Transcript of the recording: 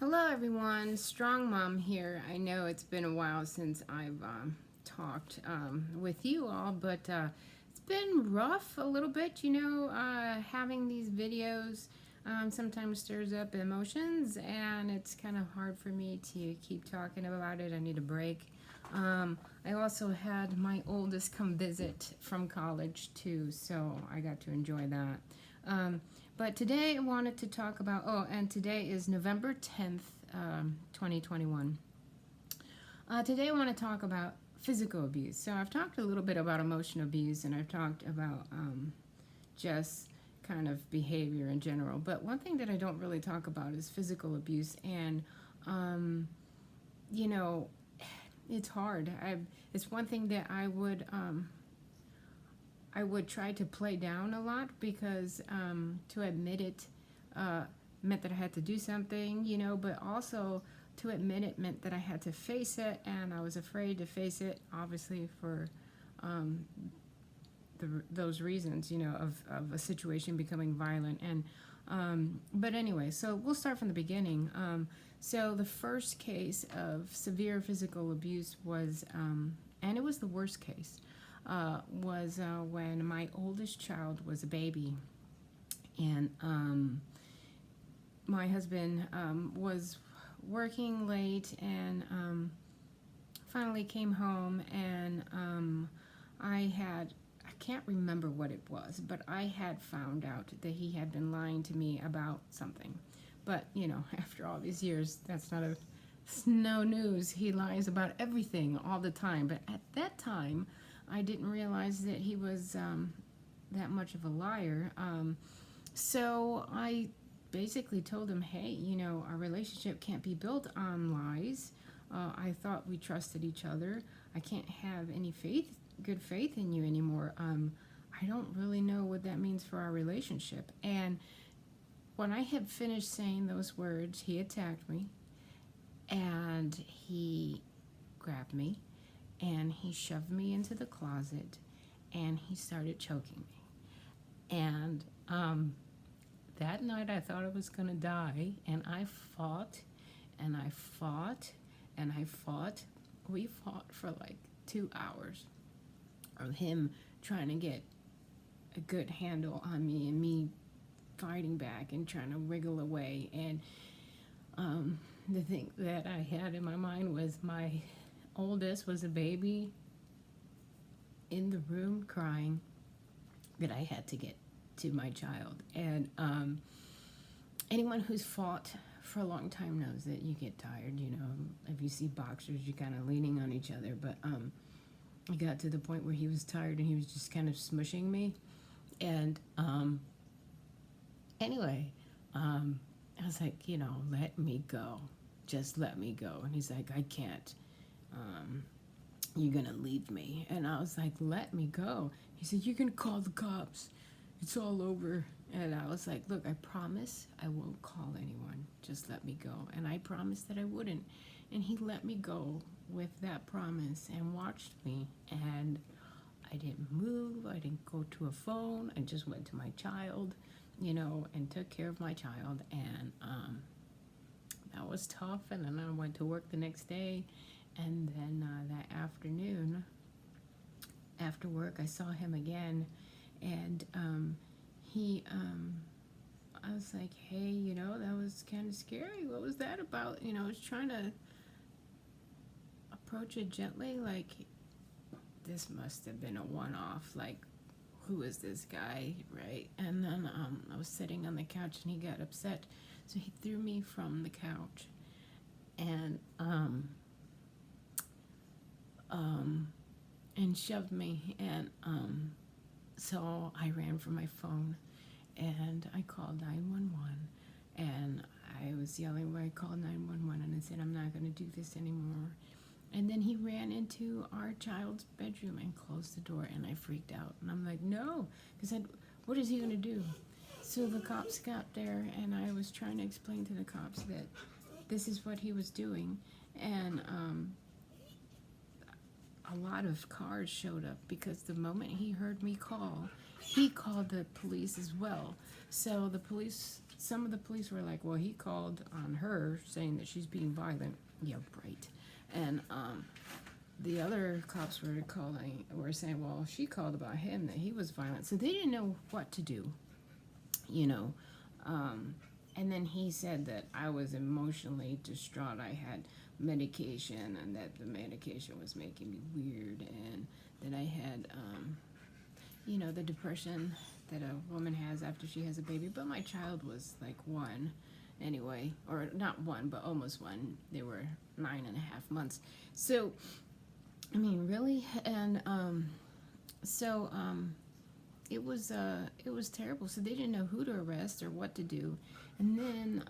Hello everyone, Strong Mom here. I know it's been a while since I've talked with you all, but it's been rough a little bit, having these videos sometimes stirs up emotions and it's kind of hard for me to keep talking about it. I need a break. I also had my oldest come visit from college too, so I got to enjoy that. But today I wanted to talk about, and today is November 10th, 2021. Today I want to talk about physical abuse. So I've talked a little bit about emotional abuse and I've talked about just kind of behavior in general. But one thing that I don't really talk about is physical abuse. And, you know, it's hard. It's one thing that I would try to play down a lot because to admit it meant that I had to do something, but also to admit it meant that I had to face it, and I was afraid to face it, obviously, for those reasons, of a situation becoming violent. But anyway, so we'll start from the beginning. So the first case of severe physical abuse was, and it was the worst case, was when my oldest child was a baby. And my husband was working late and finally came home, and I can't remember what it was, but I had found out that he had been lying to me about something. But, after all these years, it's no news. He lies about everything all the time. But at that time, I didn't realize that he was that much of a liar. So I basically told him, hey, our relationship can't be built on lies. I thought we trusted each other. I can't have any good faith in you anymore. I don't really know what that means for our relationship. And when I had finished saying those words, he attacked me and he grabbed me and he shoved me into the closet and he started choking me. And that night I thought I was going to die, and I fought and I fought and I fought. We fought for like 2 hours of him trying to get a good handle on me and me fighting back and trying to wriggle away. And the thing that I had in my mind was my oldest was a baby in the room crying that I had to get to my child. And anyone who's fought for a long time knows that you get tired. If you see boxers, you're kind of leaning on each other. But I got to the point where he was tired and he was just kind of smushing me. And anyway, I was like, let me go. Just let me go. And he's like, I can't. You're going to leave me. And I was like, let me go. He said, you can call the cops. It's all over. And I was like, look, I promise I won't call anyone. Just let me go. And I promised that I wouldn't. And he let me go with that promise and watched me. And I didn't move. I didn't go to a phone. I just went to my child, and took care of my child. And that was tough. And then I went to work the next day. And then that afternoon, after work, I saw him again. And I was like, hey, that was kind of scary. What was that about? I was trying to approach it gently, like, this must have been a one-off. Like, who is this guy, right? And then I was sitting on the couch and he got upset. So he threw me from the couch. And shoved me, and so I ran for my phone and I called 911, and I was yelling where I called 911 and I said, I'm not going to do this anymore. And then he ran into our child's bedroom and closed the door, and I freaked out, and I'm like, no, because what is he going to do? So the cops got there, and I was trying to explain to the cops that this is what he was doing. And a lot of cars showed up because the moment he heard me call, he called the police as well. So the police some of the police were like, well, he called on her saying that she's being violent. Yeah, right. And the other cops were saying, well, she called about him, that he was violent. So they didn't know what to do, you know. And then he said that I was emotionally distraught. I had medication, and that the medication was making me weird, and that I had, you know, the depression that a woman has after she has a baby. But my child was like 1 anyway, or not 1, but almost 1. They were 9.5 months. So, I mean, really, and so it was terrible. So they didn't know who to arrest or what to do, and then